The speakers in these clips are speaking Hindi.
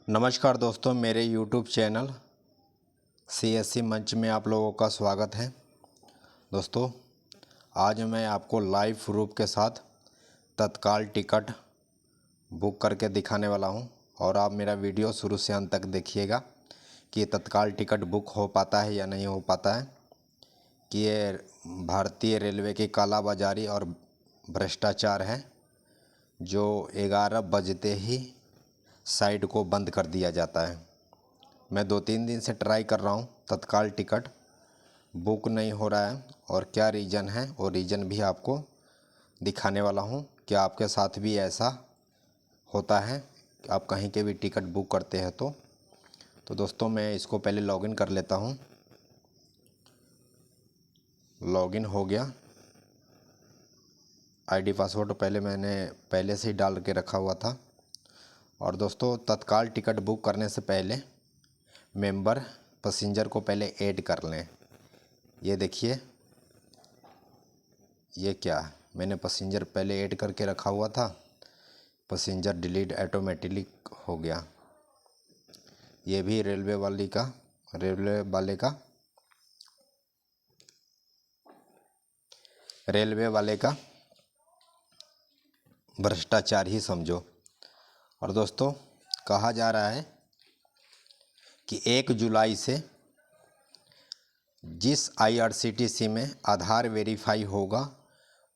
नमस्कार दोस्तों, मेरे YouTube चैनल CSC मंच में आप लोगों का स्वागत है। दोस्तों, आज मैं आपको लाइव प्रूफ के साथ तत्काल टिकट बुक करके दिखाने वाला हूं और आप मेरा वीडियो शुरू से अंत तक देखिएगा कि तत्काल टिकट बुक हो पाता है या नहीं हो पाता है, कि ये भारतीय रेलवे की कालाबाजारी और भ्रष्टाचार है जो 11 बजते ही साइट को बंद कर दिया जाता है। मैं 2-3 दिन से ट्राई कर रहा हूँ, तत्काल टिकट बुक नहीं हो रहा है और क्या रीज़न है और रीज़न भी आपको दिखाने वाला हूँ कि आपके साथ भी ऐसा होता है कि आप कहीं के भी टिकट बुक करते हैं तो दोस्तों मैं इसको पहले लॉगिन कर लेता हूँ। लॉगिन हो गया। आईडी पासवर्ड मैंने पहले से ही डाल के रखा हुआ था। और दोस्तों, तत्काल टिकट बुक करने से पहले मेंबर पैसेंजर को पहले ऐड कर लें। ये देखिए, ये क्या है, मैंने पैसेंजर पहले ऐड करके रखा हुआ था। पैसेंजर डिलीट ऑटोमेटिक हो गया। ये भी रेलवे वाले का भ्रष्टाचार ही समझो। और दोस्तों, कहा जा रहा है कि 1 जुलाई से जिस IRCTC में आधार वेरीफाई होगा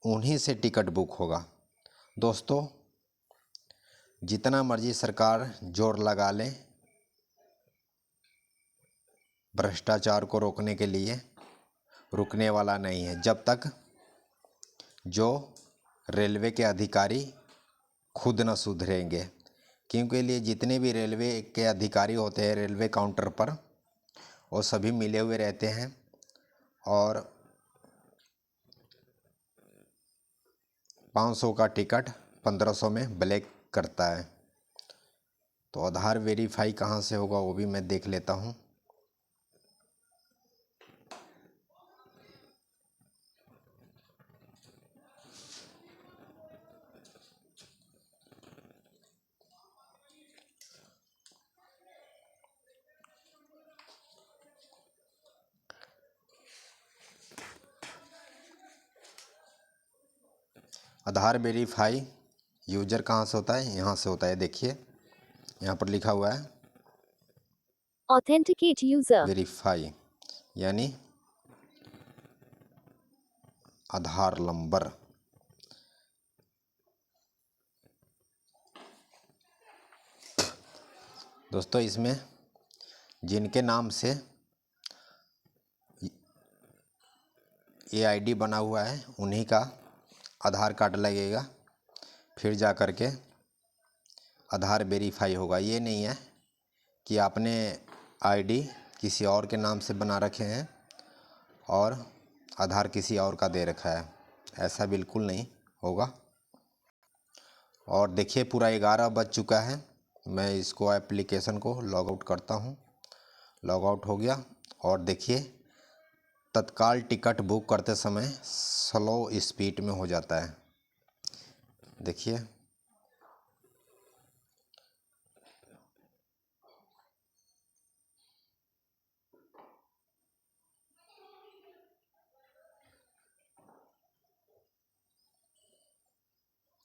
उन्हीं से टिकट बुक होगा। दोस्तों, जितना मर्जी सरकार जोर लगा ले भ्रष्टाचार को रोकने के लिए, रुकने वाला नहीं है जब तक जो रेलवे के अधिकारी खुद न सुधरेंगे। क्योंकि लिए जितने भी रेलवे के अधिकारी होते हैं रेलवे काउंटर पर, वो सभी मिले हुए रहते हैं और 500 का टिकट 1500 में ब्लैक करता है। तो आधार वेरीफाई कहाँ से होगा वो भी मैं देख लेता हूँ। आधार वेरीफाई यूजर कहाँ से होता है? यहाँ से होता है। देखिए, यहाँ पर लिखा हुआ है ऑथेंटिकेट यूजर वेरीफाई, यानी आधार नंबर। दोस्तों, इसमें जिनके नाम से ये आईडी बना हुआ है उन्हीं का आधार कार्ड लगेगा, फिर जा कर के आधार वेरीफाई होगा। ये नहीं है कि आपने आईडी किसी और के नाम से बना रखे हैं और आधार किसी और का दे रखा है, ऐसा बिल्कुल नहीं होगा। और देखिए, पूरा 11 बज चुका है। मैं इसको एप्लीकेशन को लॉग आउट करता हूँ। लॉग आउट हो गया। और देखिए, तत्काल टिकट बुक करते समय स्लो स्पीड में हो जाता है। देखिए,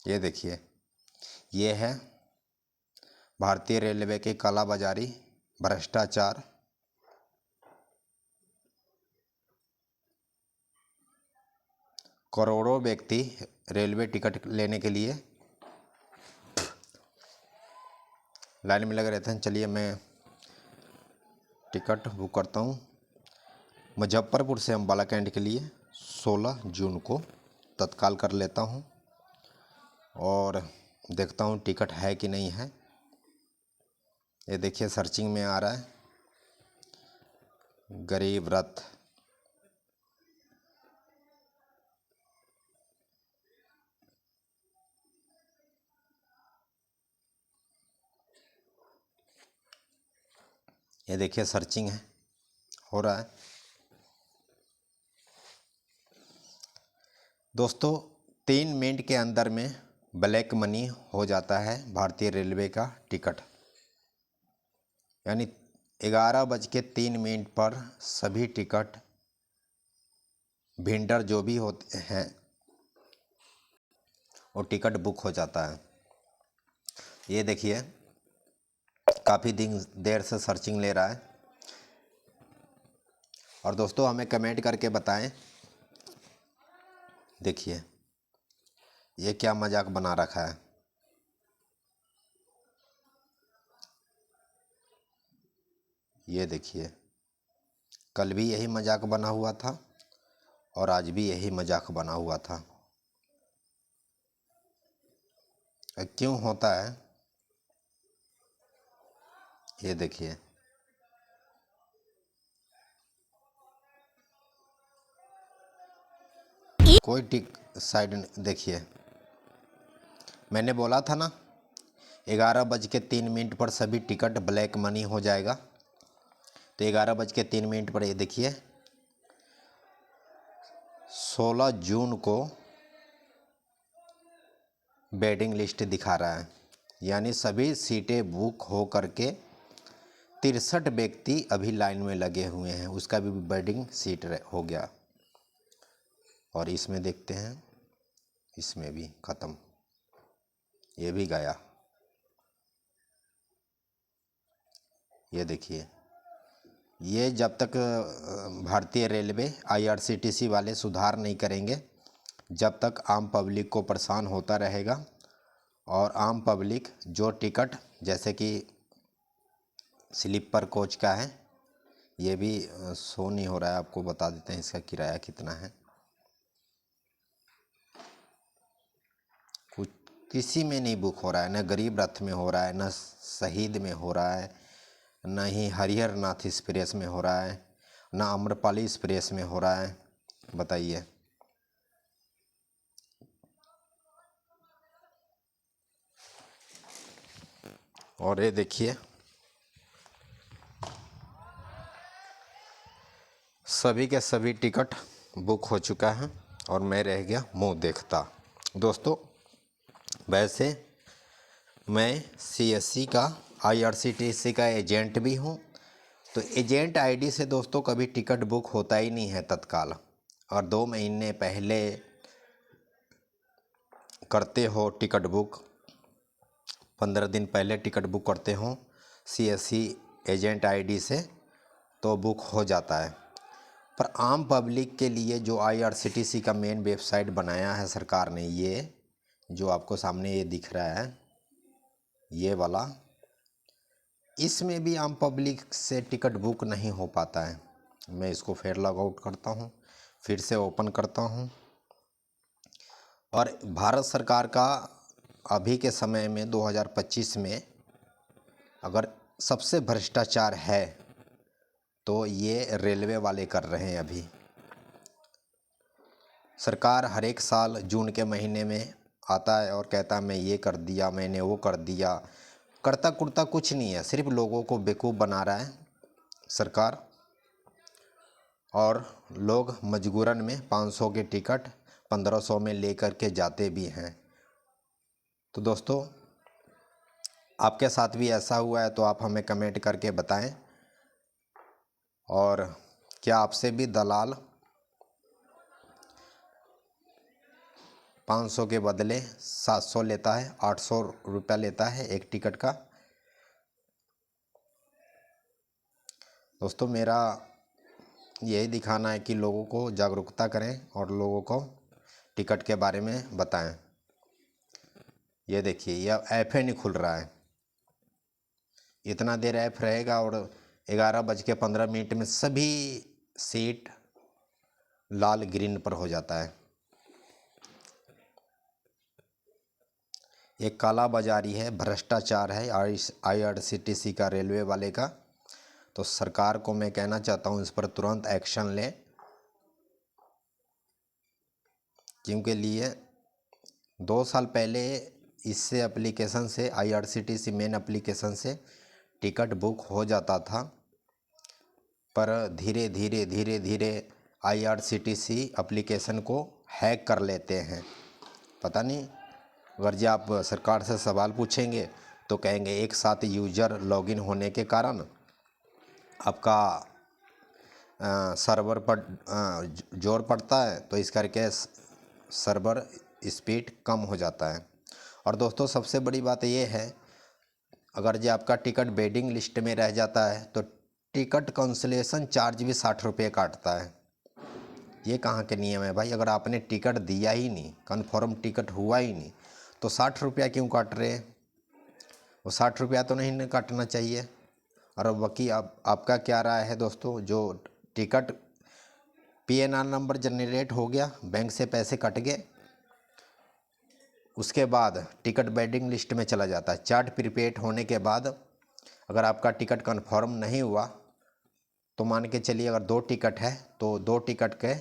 ये देखिए, ये है भारतीय रेलवे की कालाबाजारी, भ्रष्टाचार। करोड़ों व्यक्ति रेलवे टिकट लेने के लिए लाइन में लगे रहते हैं। चलिए, मैं टिकट बुक करता हूँ मुजफ्फरपुर से अम्बाला कैंट के लिए 16 जून को तत्काल कर लेता हूँ और देखता हूँ टिकट है कि नहीं है। ये देखिए, सर्चिंग में आ रहा है गरीब रथ। ये देखिए, सर्चिंग है, हो रहा है। दोस्तों, 3 मिनट के अंदर में ब्लैक मनी हो जाता है भारतीय रेलवे का टिकट। यानी 11:03 पर सभी टिकट वेंडर जो भी होते हैं वो टिकट बुक हो जाता है। ये देखिए काफ़ी देर से सर्चिंग ले रहा है। और दोस्तों हमें कमेंट करके बताएं, देखिए ये क्या मजाक बना रखा है। ये देखिए कल भी यही मजाक बना हुआ था और आज भी यही मजाक बना हुआ था। क्यों होता है ये देखिए। कोई साइड देखिए, मैंने बोला था ना 11:03 पर सभी टिकट ब्लैक मनी हो जाएगा। तो 11:03 पर ये देखिए 16 जून को वेटिंग लिस्ट दिखा रहा है, यानी सभी सीटें बुक हो करके 63 व्यक्ति अभी लाइन में लगे हुए हैं, उसका भी वेटिंग सीट हो गया। और इसमें देखते हैं, इसमें भी ख़त्म, ये भी गया। ये देखिए ये जब तक भारतीय रेलवे IRCTC वाले सुधार नहीं करेंगे जब तक आम पब्लिक को परेशान होता रहेगा। और आम पब्लिक जो टिकट जैसे कि स्लीपर कोच का है, ये भी शो नहीं हो रहा है, आपको बता देते हैं इसका किराया कितना है। कुछ किसी में नहीं बुक हो रहा है, न गरीब रथ में हो रहा है, न शहीद में हो रहा है, न ही हरिहर नाथ एक्सप्रेस में हो रहा है, न आम्रपाली एक्सप्रेस में हो रहा है। बताइए। और ये देखिए सभी के सभी टिकट बुक हो चुका है और मैं रह गया मुंह देखता। दोस्तों वैसे मैं CSC का IRCTC का एजेंट भी हूँ, तो एजेंट ID से दोस्तों कभी टिकट बुक होता ही नहीं है तत्काल। और 2 महीने पहले करते हो टिकट बुक, 15 दिन पहले टिकट बुक करते हो CSC एजेंट ID से तो बुक हो जाता है। पर आम पब्लिक के लिए जो IRCTC का मेन वेबसाइट बनाया है सरकार ने, ये जो आपको सामने ये दिख रहा है ये वाला, इसमें भी आम पब्लिक से टिकट बुक नहीं हो पाता है। मैं इसको फिर लॉग आउट करता हूँ, फिर से ओपन करता हूँ। और भारत सरकार का अभी के समय में 2025 में अगर सबसे भ्रष्टाचार है तो ये रेलवे वाले कर रहे हैं। अभी सरकार हर एक साल जून के महीने में आता है और कहता है मैं ये कर दिया, मैंने वो कर दिया, करता कुर्ता कुछ नहीं है, सिर्फ लोगों को बेवकूफ़ बना रहा है सरकार। और लोग मजबूरन में 500 के टिकट 1500 में लेकर के जाते भी हैं। तो दोस्तों आपके साथ भी ऐसा हुआ है तो आप हमें कमेंट करके बताएं। और क्या आपसे भी दलाल 500 के बदले 700 लेता है, 800 रुपया लेता है एक टिकट का? दोस्तों मेरा यही दिखाना है कि लोगों को जागरूकता करें और लोगों को टिकट के बारे में बताएं। ये देखिए यह ऐप ही नहीं खुल रहा है, इतना देर ऐप रहेगा और 11:15 में सभी सीट लाल ग्रीन पर हो जाता है। एक काला बाजारी है, भ्रष्टाचार है IRCTC का, रेलवे वाले का। तो सरकार को मैं कहना चाहता हूँ इस पर तुरंत एक्शन लें, क्योंकि 2 साल पहले इससे एप्लीकेशन से IRCTC मेन एप्लीकेशन से टिकट बुक हो जाता था। पर धीरे धीरे धीरे धीरे IRCTC एप्लीकेशन को हैक कर लेते हैं। पता नहीं, अगर जब आप सरकार से सवाल पूछेंगे तो कहेंगे एक साथ यूजर लॉगिन होने के कारण आपका सर्वर पर जोर पड़ता है, तो इस करके सर्वर स्पीड कम हो जाता है। और दोस्तों सबसे बड़ी बात ये है, अगर जो आपका टिकट वेटिंग लिस्ट में रह जाता है तो टिकट कैंसिलेशन चार्ज भी 60 रुपये काटता है। ये कहाँ के नियम है भाई? अगर आपने टिकट दिया ही नहीं, कन्फर्म टिकट हुआ ही नहीं, तो 60 रुपया क्यों काट रहे हैं? वो 60 रुपया तो नहीं काटना चाहिए। और अब बाकी आपका क्या राय है दोस्तों? जो टिकट PNR नंबर जनरेट हो गया, बैंक से पैसे कट गए, उसके बाद टिकट वेटिंग लिस्ट में चला जाता है। चार्ट प्रीपेड होने के बाद अगर आपका टिकट कंफर्म नहीं हुआ तो मान के चलिए अगर 2 टिकट है तो 2 टिकट के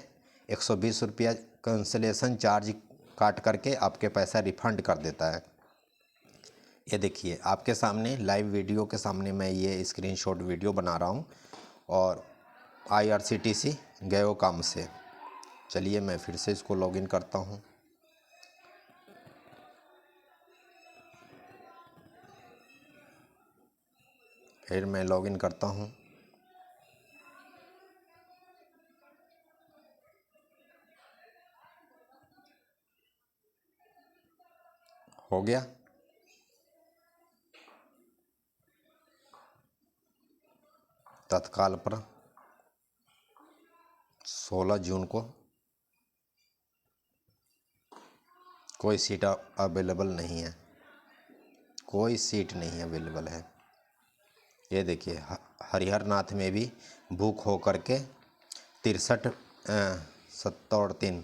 120 रुपया कैंसिलेशन चार्ज काट करके आपके पैसा रिफंड कर देता है। ये देखिए आपके सामने लाइव वीडियो के सामने मैं ये स्क्रीनशॉट वीडियो बना रहा हूँ और IRCTC गयो काम से। चलिए मैं फिर से इसको लॉगिन करता हूँ। फिर मैं लॉगिन करता हूँ। हो गया। तत्काल पर 16 जून को कोई सीट अवेलेबल नहीं है, कोई सीट नहीं अवेलेबल है। ये देखिए हरिहर नाथ में भी बुक हो करके 63 70 और 3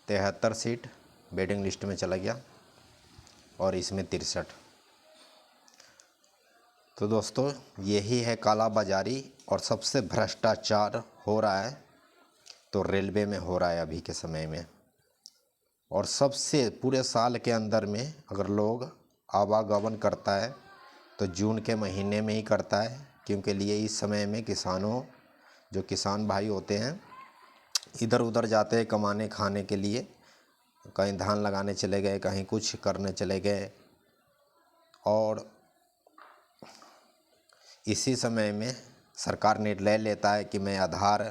73 सीट वेटिंग लिस्ट में चला गया और इसमें 63। तो दोस्तों यही है काला बाजारी और सबसे भ्रष्टाचार हो रहा है तो रेलवे में हो रहा है अभी के समय में। और सबसे पूरे साल के अंदर में अगर लोग आवागमन करता है तो जून के महीने में ही करता है, क्योंकि लिए इस समय में किसानों जो किसान भाई होते हैं इधर उधर जाते हैं कमाने खाने के लिए, कहीं धान लगाने चले गए, कहीं कुछ करने चले गए। और इसी समय में सरकार निर्णय लेता है कि मैं आधार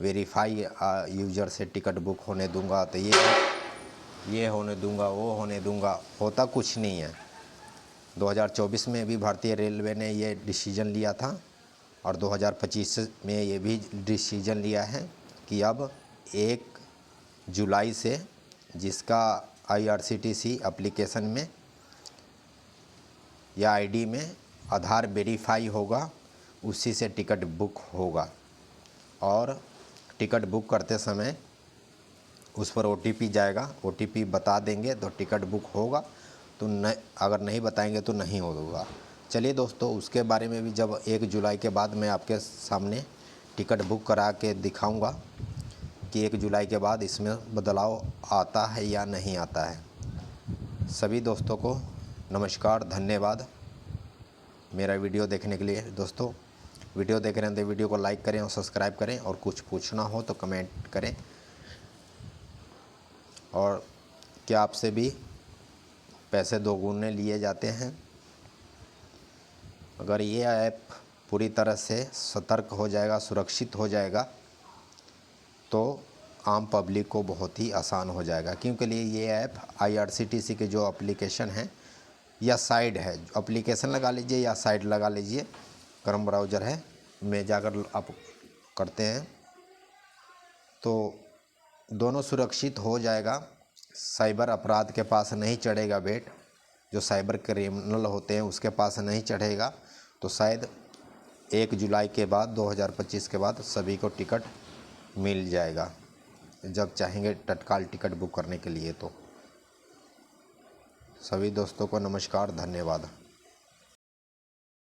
वेरीफाई यूज़र से टिकट बुक होने दूंगा, तो ये होने दूंगा, वो होने दूंगा, होता कुछ नहीं है। 2024 में भी भारतीय रेलवे ने ये डिसीजन लिया था और 2025 में ये भी डिसीजन लिया है कि अब 1 जुलाई से जिसका IRCTC एप्लीकेशन में या ID में आधार वेरीफाई होगा उसी से टिकट बुक होगा। और टिकट बुक करते समय उस पर OTP जाएगा, OTP बता देंगे तो टिकट बुक होगा, तो अगर नहीं बताएंगे तो नहीं होगा। चलिए दोस्तों उसके बारे में भी जब 1 जुलाई के बाद मैं आपके सामने टिकट बुक करा के दिखाऊंगा कि 1 जुलाई के बाद इसमें बदलाव आता है या नहीं आता है। सभी दोस्तों को नमस्कार, धन्यवाद मेरा वीडियो देखने के लिए। दोस्तों वीडियो देख रहे हैं तो वीडियो को लाइक करें और सब्सक्राइब करें, और कुछ पूछना हो तो कमेंट करें। और क्या आपसे भी पैसे दोगुने लिए जाते हैं? अगर ये ऐप पूरी तरह से सतर्क हो जाएगा, सुरक्षित हो जाएगा, तो आम पब्लिक को बहुत ही आसान हो जाएगा। क्योंकि लिए ये ऐप IRCTC के जो एप्लीकेशन है या साइट है, एप्लीकेशन लगा लीजिए या साइट लगा लीजिए, क्रोम ब्राउज़र है में जाकर आप करते हैं तो दोनों सुरक्षित हो जाएगा। साइबर अपराध के पास नहीं चढ़ेगा बेट, जो साइबर क्रिमिनल होते हैं उसके पास नहीं चढ़ेगा। तो शायद 1 जुलाई के बाद 2025 के बाद सभी को टिकट मिल जाएगा जब चाहेंगे तत्काल टिकट बुक करने के लिए। तो सभी दोस्तों को नमस्कार, धन्यवाद।